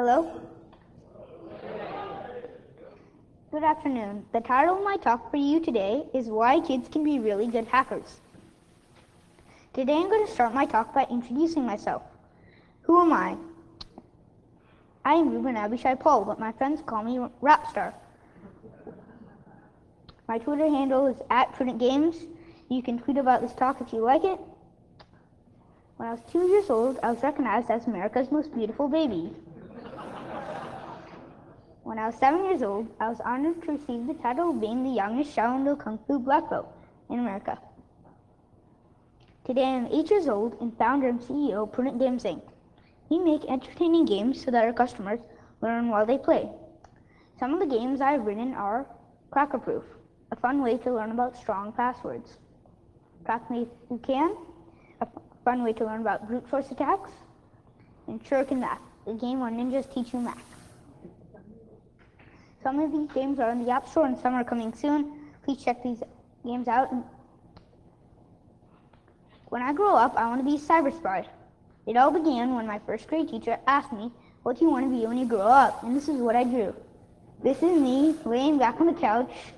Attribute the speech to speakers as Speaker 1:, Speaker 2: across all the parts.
Speaker 1: Hello? Good afternoon. The title of my talk for you today is Why Kids Can Be Really Good Hackers. Today I'm going to start my talk by introducing myself. Who am I? I am Reuben Abishai Paul, but my friends call me Rapstar. My Twitter handle is @PrudentGames. You can tweet about this talk if you like it. When I was 2 years old, I was recognized as America's most beautiful baby. When I was 7 years old, I was honored to receive the title of being the youngest Shaolin Kung Fu black belt in America. Today I am 8 years old and founder and CEO of Prudent Games Inc. We make entertaining games so that our customers learn while they play. Some of the games I have written are Cracker Proof, a fun way to learn about strong passwords. Crack Me If You Can, a fun way to learn about brute force attacks. And Shuriken Math, a game where ninjas teach you math. Some of these games are in the App Store and some are coming soon. Please check these games out. When I grow up, I want to be a cyber spy. It all began when my first grade teacher asked me, "What do you want to be when you grow up?" And this is what I drew. This is me laying back on the couch.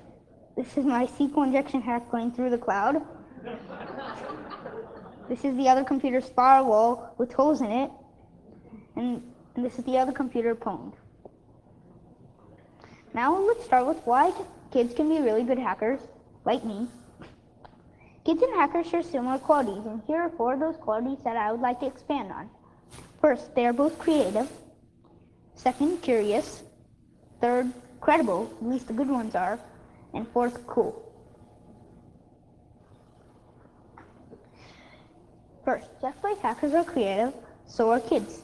Speaker 1: This is my SQL injection hack going through the cloud. This is the other computer's firewall with holes in it. And this is the other computer pwned. Now let's start with why kids can be really good hackers, like me. Kids and hackers share similar qualities, and here are 4 of those qualities that I would like to expand on. First, they are both creative. Second, curious. Third, credible, at least the good ones are. And fourth, cool. First, just like hackers are creative, so are kids.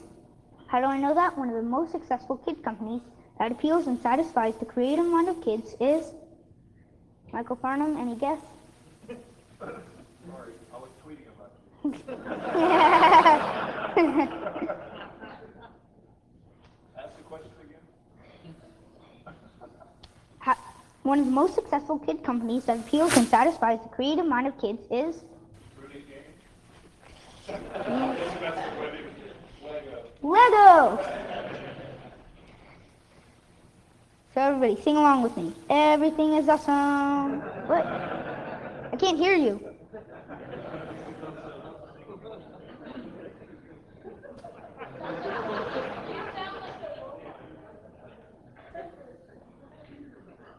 Speaker 1: How do I know that? One of the most successful kid companies that appeals and satisfies the creative mind of kids is Michael Farnham. Any guess?
Speaker 2: Sorry, I was tweeting about it. Ask the question again.
Speaker 1: One of the most successful kid companies that appeals and satisfies the creative mind of kids is Lego. So everybody, sing along with me. Everything is awesome. What? I can't hear you.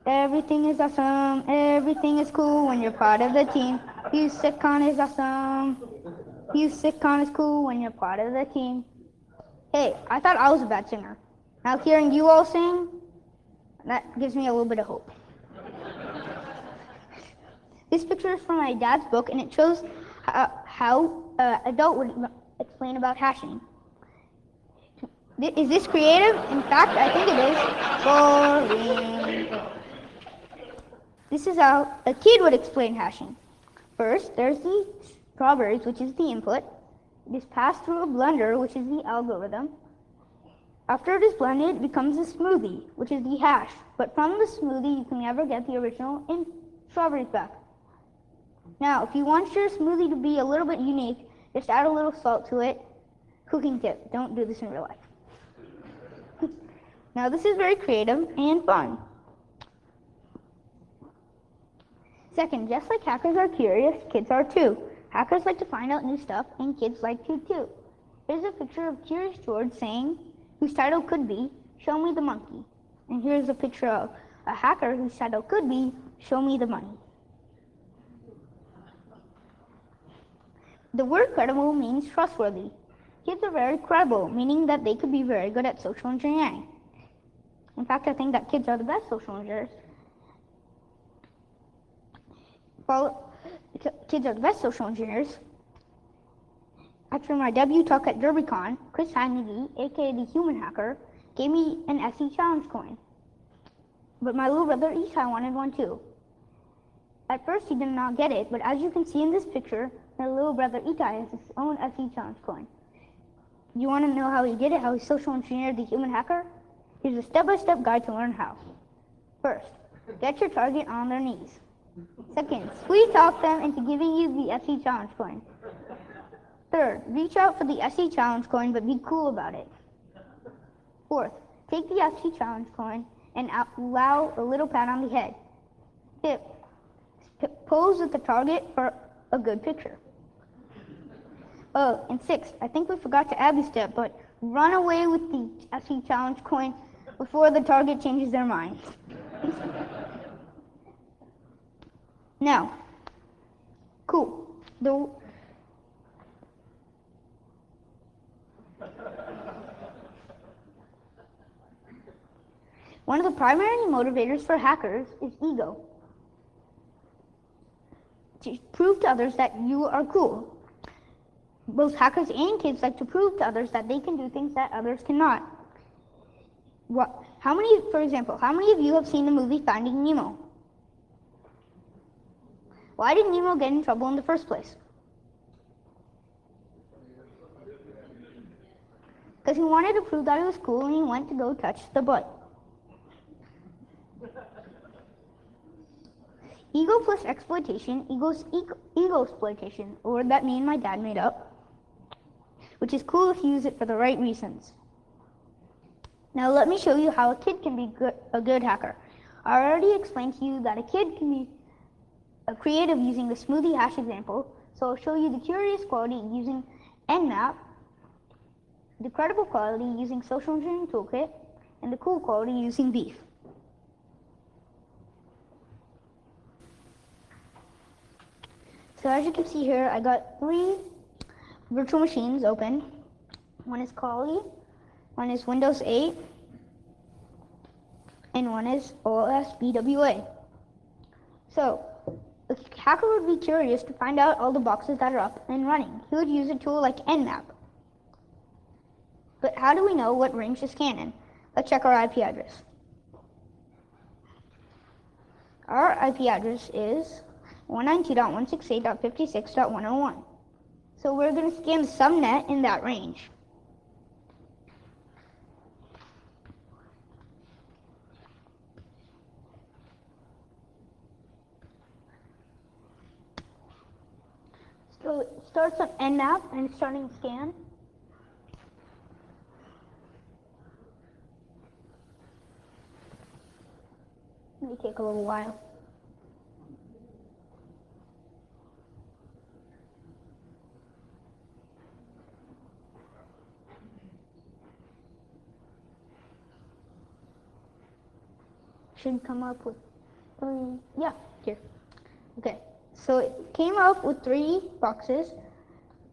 Speaker 1: Everything is awesome. Everything is cool when you're part of the team. HouSecCon is awesome. HouSecCon is cool when you're part of the team. Hey, I thought I was a bad singer. Now hearing you all sing, that gives me a little bit of hope. This picture is from my dad's book, and it shows how an adult would explain about hashing. Is this creative? In fact, I think it is. Boring. This is how a kid would explain hashing. First, there's the strawberries, which is the input. It is passed through a blender, which is the algorithm. After it is blended, it becomes a smoothie, which is the hash. But from the smoothie, you can never get the original strawberries back. Now, if you want your smoothie to be a little bit unique, just add a little salt to it. Cooking tip, don't do this in real life. Now, this is very creative and fun. Second, just like hackers are curious, kids are too. Hackers like to find out new stuff, and kids like to too. Here's a picture of Curious George saying, whose title could be, "Show me the monkey." And here's a picture of a hacker whose title could be, "Show me the money." The word credible means trustworthy. Kids are very credible, meaning that they could be very good at social engineering. In fact, I think that kids are the best social engineers. Kids are the best social engineers. After my debut talk at DerbyCon, Chris Heineke, aka the Human Hacker, gave me an SE Challenge coin. But my little brother Isai wanted one too. At first he did not get it, but as you can see in this picture, my little brother Itai has his own SE Challenge coin. You want to know how he did it, how he social engineered the Human Hacker? Here's a step-by-step guide to learn how. First, get your target on their knees. Second, sweet talk them into giving you the SE Challenge coin. Third, reach out for the SE Challenge coin, but be cool about it. Fourth, take the SC challenge coin and allow a little pat on the head. Fifth, pose with the target for a good picture. Oh, and sixth, I think we forgot to add this step, but run away with the SC challenge coin before the target changes their mind. Now, cool. One of the primary motivators for hackers is ego. To prove to others that you are cool. Both hackers and kids like to prove to others that they can do things that others cannot. For example, how many of you have seen the movie Finding Nemo? Why did Nemo get in trouble in the first place? Because he wanted to prove that he was cool and he went to go touch the butt. Ego plus exploitation equals ego exploitation, a word that me and my dad made up, which is cool if you use it for the right reasons. Now let me show you how a kid can be a good hacker. I already explained to you that a kid can be creative using the smoothie hash example, so I'll show you the curious quality using Nmap, the credible quality using social engineering toolkit, and the cool quality using beef. So as you can see here, I got 3 virtual machines open. One is Kali, one is Windows 8, and one is OS BWA. So a hacker would be curious to find out all the boxes that are up and running. He would use a tool like Nmap. But how do we know what range to scan in? Let's check our IP address. Our IP address is 192.168.56.101. So we're going to scan the subnet in that range. So it starts on Nmap and it's starting to scan. It may take a little while. Should come up with 3, yeah, here. Okay, so it came up with 3 boxes.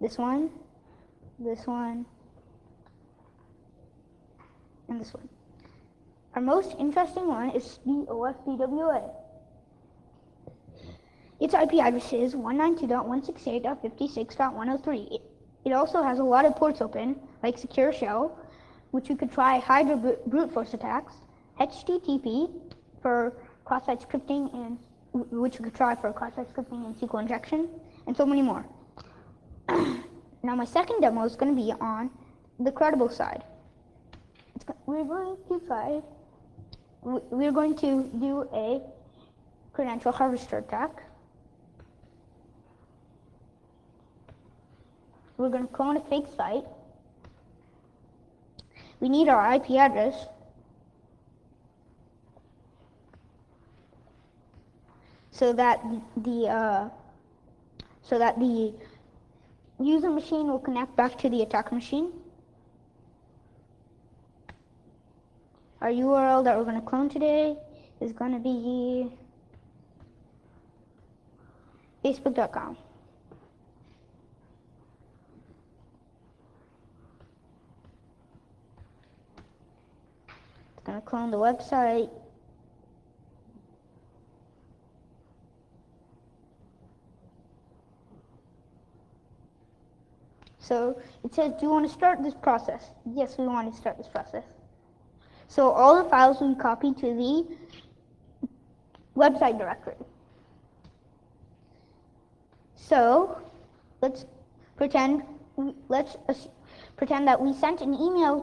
Speaker 1: This one, and this one. Our most interesting one is the OSBWA. Its IP address is 192.168.56.103. It also has a lot of ports open, like Secure Shell, which you could try Hydra brute force attacks, HTTP for cross-site scripting, and which you could try for cross-site scripting and SQL injection, and so many more. Now my second demo is going to be on the credible side. We're going to do a credential harvester attack. We're going to clone a fake site. We need our IP address. So that the user machine will connect back to the attacker machine. Our URL that we're going to clone today is going to be facebook.com. It's going to clone the website. So it says, do you want to start this process? Yes, we want to start this process. So all the files will be copied to the website directory. So let's pretend that we sent an email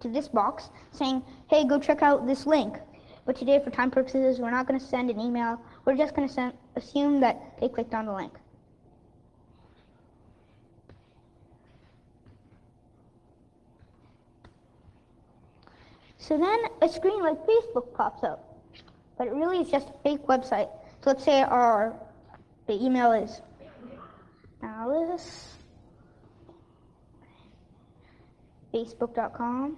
Speaker 1: to this box saying, hey, go check out this link. But today, for time purposes, we're not going to send an email. We're just going to assume that they clicked on the link. So then a screen like Facebook pops up, but it really is just a fake website. So let's say the email is Alice, Facebook.com.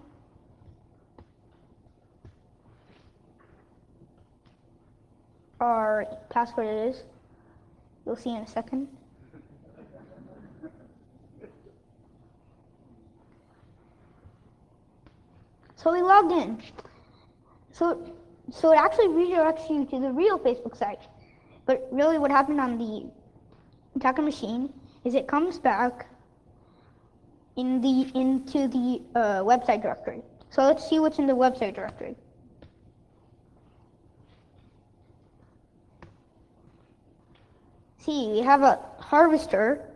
Speaker 1: Our password is, you'll see in a second. So we logged in. So it actually redirects you to the real Facebook site. But really what happened on the attacker machine is it comes back into the website directory. So let's see what's in the website directory. See, we have a harvester.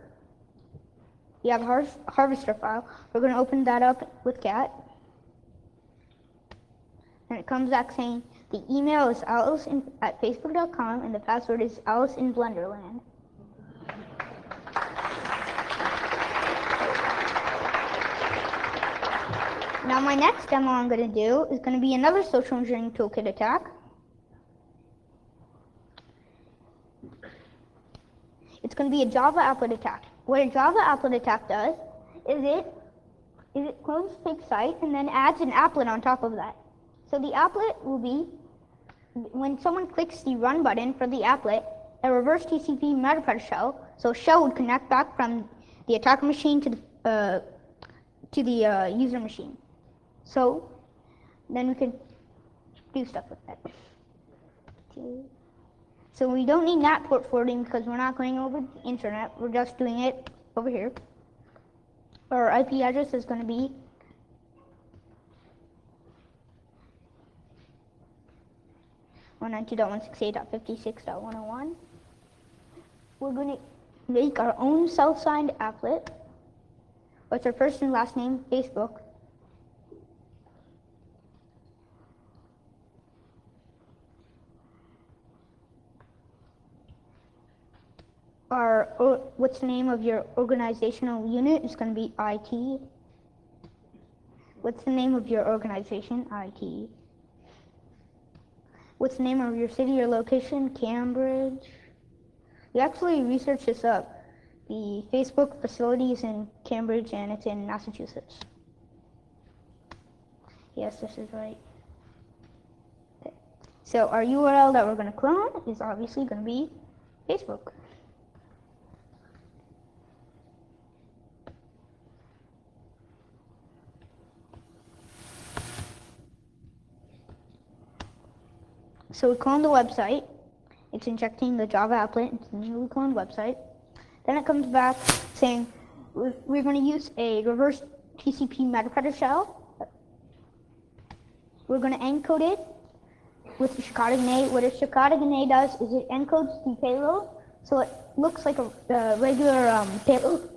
Speaker 1: We have a harvester file. We're going to open that up with cat. And it comes back saying the email is alice at facebook.com and the password is Alice in Blenderland. Now my next demo I'm going to do is going to be another social engineering toolkit attack. It's going to be a Java applet attack. What a Java applet attack does is it clones a fake site and then adds an applet on top of that. So the applet will be, when someone clicks the run button for the applet, a reverse TCP metaprotocol shell, so shell would connect back from the attacker machine to the user machine. So then we can do stuff with that. So we don't need NAT port forwarding because we're not going over the internet. We're just doing it over here. Our IP address is going to be 192.168.56.101. We're going to make our own self-signed applet. What's our first and last name? Facebook. What's the name of your organizational unit? It's going to be IT. What's the name of your organization? IT. What's the name of your city or location? Cambridge. We actually researched this up. The Facebook facility is in Cambridge and it's in Massachusetts. Yes, this is right. Okay. So our URL that we're going to clone is obviously going to be Facebook. So we cloned the website. It's injecting the Java applet into the newly cloned website. Then it comes back saying we're going to use a reverse TCP metaprotocol shell. We're going to encode it with the Chicago. What a Chicago does is it encodes the payload, so it looks like a regular payload,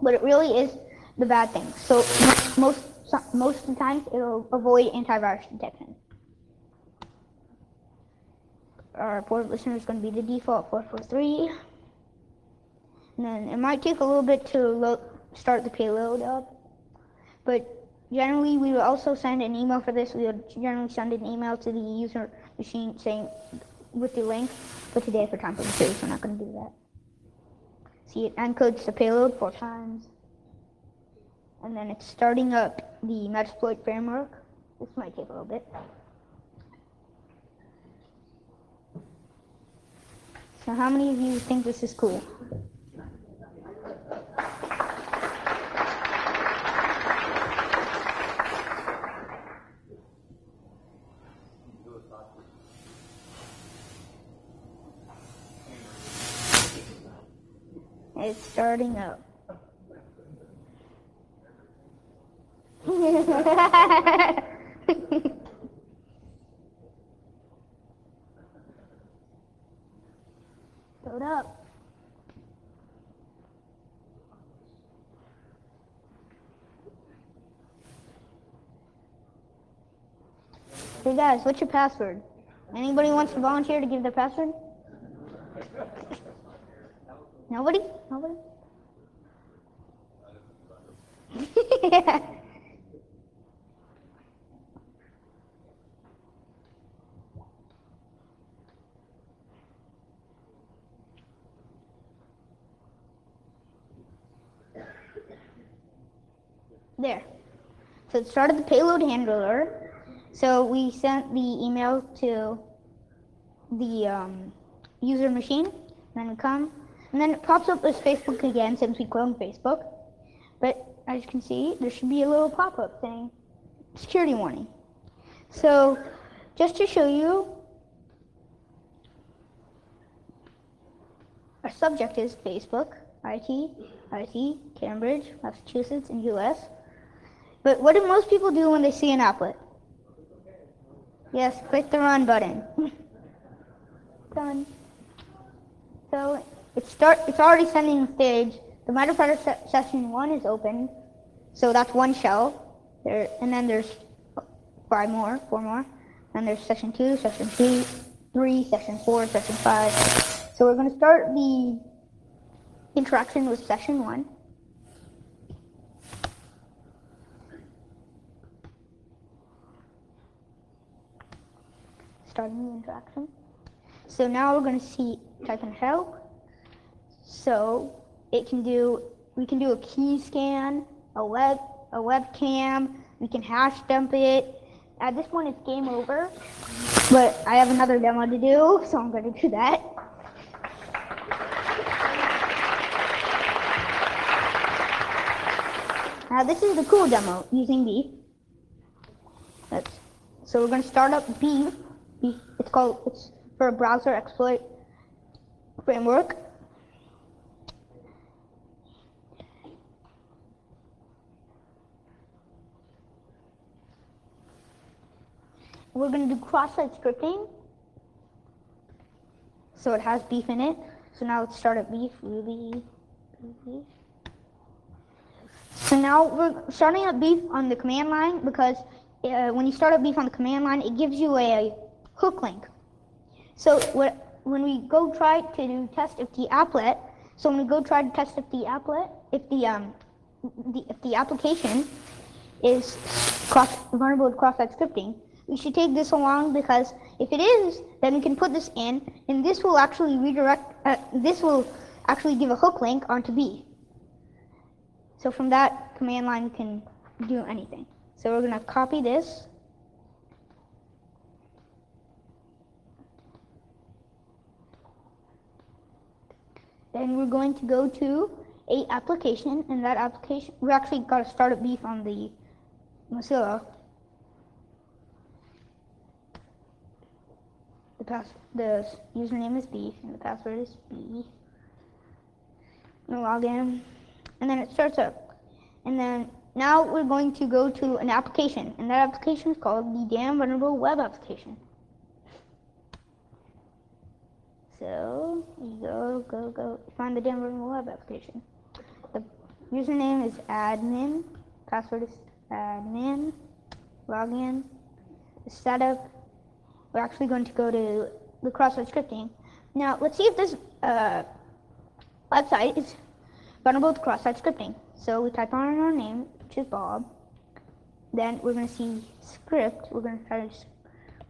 Speaker 1: but it really is the bad thing. So most of the times it'll avoid antivirus detection. Our port listener is going to be the default 443. And then it might take a little bit to start the payload up. But generally, we will also send an email for this. We will generally send an email to the user machine saying with the link. But today, for time purposes, we're not going to do that. See, it encodes the payload 4 times. And then it's starting up the Metasploit framework. This might take a little bit. So how many of you think this is cool? It's starting up. Load up. Hey guys, what's your password? Anybody wants to volunteer to give their password? Nobody? Nobody? There. So it started the payload handler. So we sent the email to the user machine, and then we come, and then it pops up as Facebook again since we cloned Facebook. But as you can see, there should be a little pop-up saying security warning. So just to show you, our subject is Facebook, IT, Cambridge, Massachusetts, and US. But what do most people do when they see an applet? Yes, click the run button. Done. So it's already sending the stage. The MetaProtect session 1 is open, so that's one shell. There, and then there's four more. And there's session 2, session 3, session 4, session 5. So we're going to start the interaction with session 1. Starting the interaction. So now we're going to type in help. So we can do a key scan, a webcam. We can hash dump it. At this point, it's game over. But I have another demo to do, so I'm going to do that. Now this is the cool demo using Beef. So we're going to start up Beef. It's for a browser exploit framework. We're going to do cross-site scripting. So it has Beef in it. So now let's start up Beef. Ruby. So now we're starting up Beef on the command line because when you start up Beef on the command line, it gives you a hook link. So when we go try to test if the applet, if the application is vulnerable to cross-site scripting, we should take this along because if it is, then we can put this in, and this will actually give a hook link onto B. So from that command line, we can do anything. So we're going to copy this. Then we're going to go to a application, and that application, we actually got to start up Beef on the Mozilla. The username is Beef, and the password is B. I'm going to log in, and then it starts up. And then now we're going to go to an application, and that application is called the Damn Vulnerable Web Application. So you go, find the Damn Vulnerable Web Application. The username is admin, password is admin, login, the setup. We're actually going to go to the cross-site scripting. Now let's see if this website is vulnerable to cross-site scripting. So we type on our name, which is Bob. Then we're going to see script. We're going to try to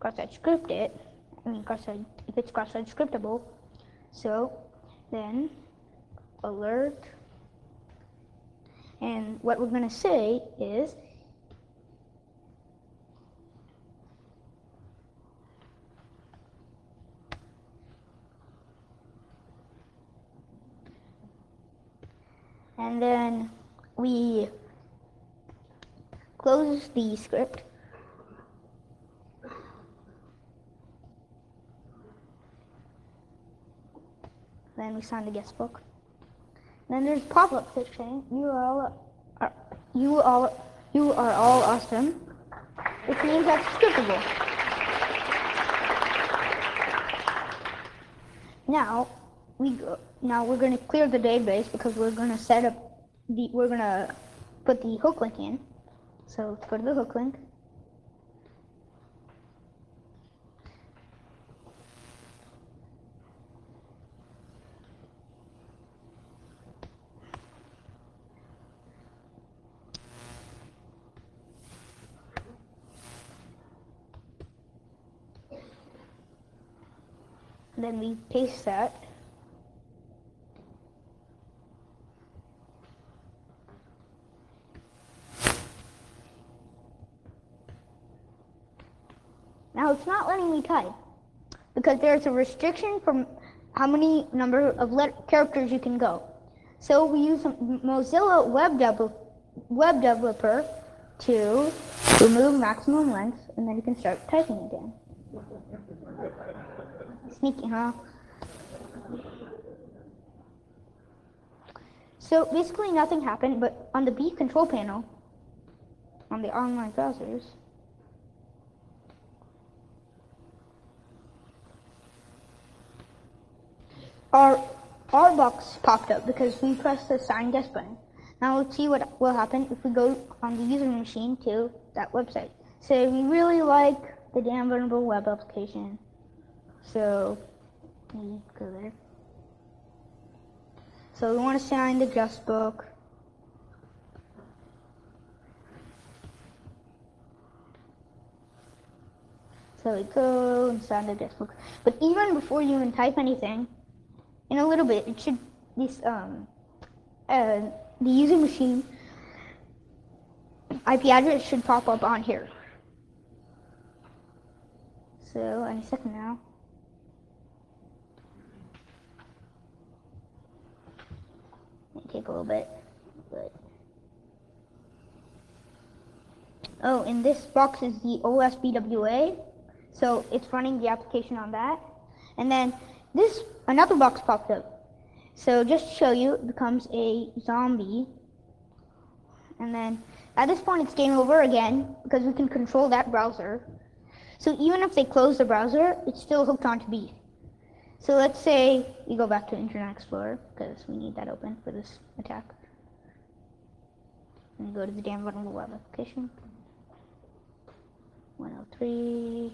Speaker 1: cross-site script it. If it's cross-site scriptable. So then alert. And what we're going to say is and then we close the script. Then we sign the guest book. Then there's pop-up saying you are all awesome, which means that's scriptable. Now we're going to clear the database because we're going to put the hook link in. So let's go to the hook link. Then we paste that. type, because there's a restriction from how many number of characters you can go. So we use Mozilla Web Developer to remove maximum length, and then you can start typing again. Sneaky, huh? So basically nothing happened, but on the B control panel, on the online browsers, our box popped up because we pressed the sign guest button. Now let's see what will happen if we go on the user machine to that website. So we really like the damn vulnerable web application. So we go there. So we want to sign the guest book. So we go and sign the guest book. But even before you even type anything, in a little bit, it should the user machine IP address should pop up on here. So any second now. It may take a little bit, but oh, and this box is the OSBWA, so it's running the application on that. And then another box popped up. So just to show you, it becomes a zombie. And then at this point it's game over again because we can control that browser. So even if they close the browser, it's still hooked onto B. So let's say we go back to Internet Explorer because we need that open for this attack. And go to the damn vulnerable web application. 103.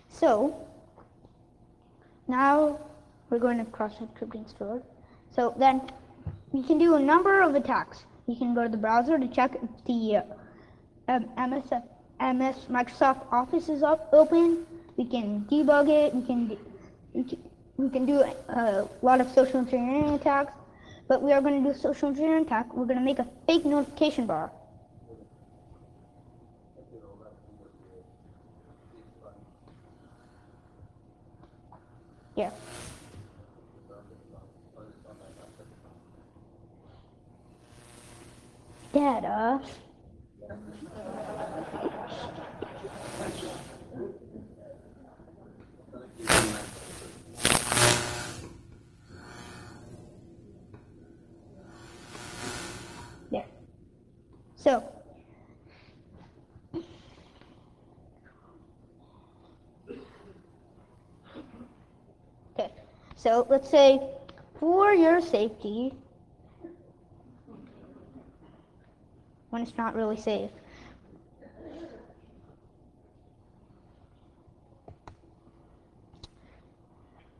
Speaker 1: So now we're going to cross-encrypting store. So then we can do a number of attacks. You can go to the browser to check if the MS Microsoft Office is open. We can debug it. We can do a lot of social engineering attacks. But we are going to do a social engineering attack. We're going to make a fake notification bar. Yeah. Data. There. So okay. So let's say for your safety, when it's not really safe,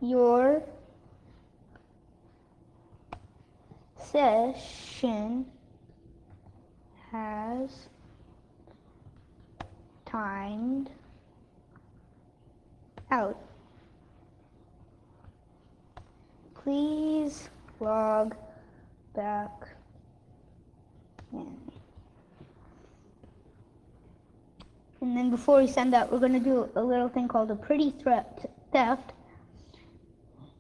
Speaker 1: your session has timed out. Please log back in. And then before we send that, we're going to do a little thing called a pretty theft.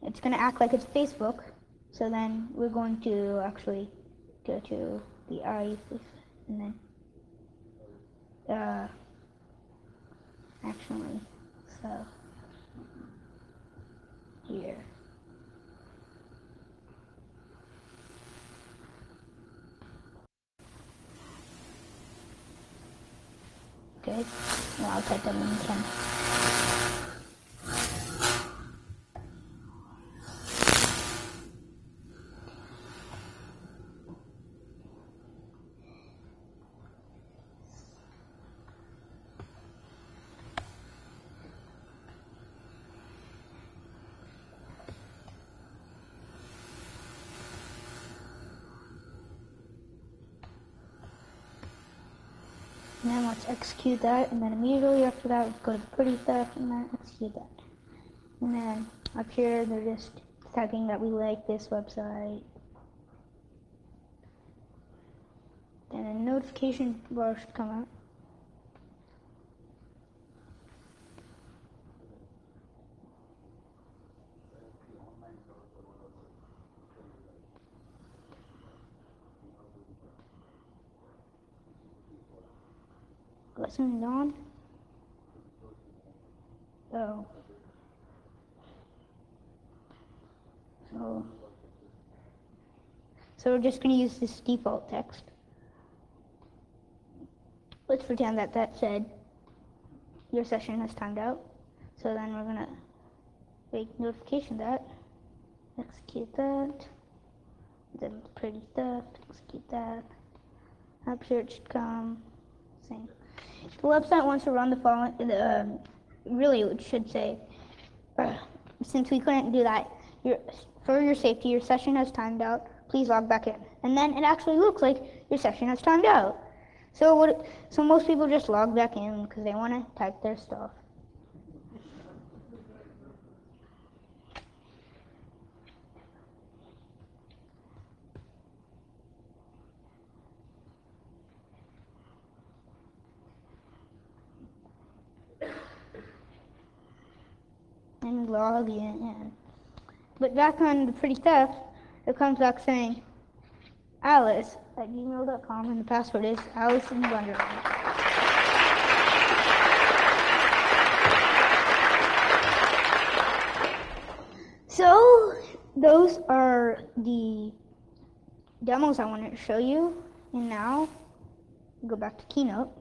Speaker 1: It's going to act like it's Facebook. So then we're going to actually go to the I and then actually, so here. Okay, well, I'll type that in 10. And then let's execute that, and then immediately after that, let's go to pretty theft, and then execute that. And then Up here, they're just typing that we like this website. Then a notification bar should come up. Lesson on. Oh. So we're just going to use this default text. Let's pretend that that said your session has timed out. So then we're going to make notification that, execute that, then pretty stuff, execute that. Up here it should come, same. The website wants to run the following, really it should say, since we couldn't do that, for your safety, your session has timed out, please log back in. And then it actually looks like your session has timed out. So most people just log back in because they want to type their stuff. And log in. But back on the pretty stuff, it comes back saying alice@gmail.com, and the password is Alice in Wonderland. So those are the demos I wanted to show you. And now, go back to Keynote.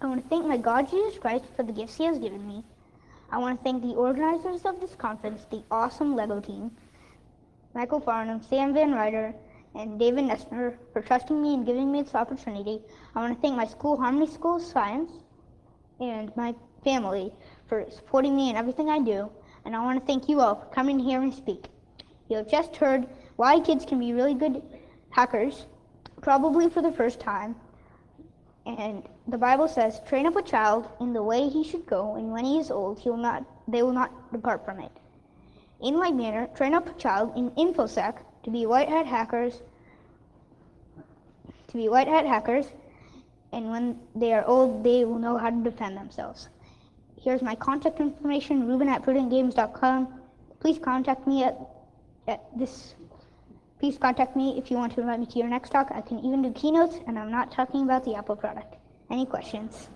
Speaker 1: I want to thank my God Jesus Christ for the gifts he has given me. I want to thank the organizers of this conference, the awesome LEGO team, Michael Farnham, Sam Van Ryder, and David Nessner for trusting me and giving me this opportunity. I want to thank my school, Harmony School of Science, and my family for supporting me in everything I do. And I want to thank you all for coming to hear me speak. You have just heard why kids can be really good hackers, probably for the first time. And the Bible says, train up a child in the way he should go, and when he is old, they will not depart from it. In like manner, train up a child in InfoSec to be white hat hackers, and when they are old, they will know how to defend themselves. Here's my contact information, Reuben@prudentgames.com. Please contact me Please contact me if you want to invite me to your next talk. I can even do keynotes, and I'm not talking about the Apple product. Any questions?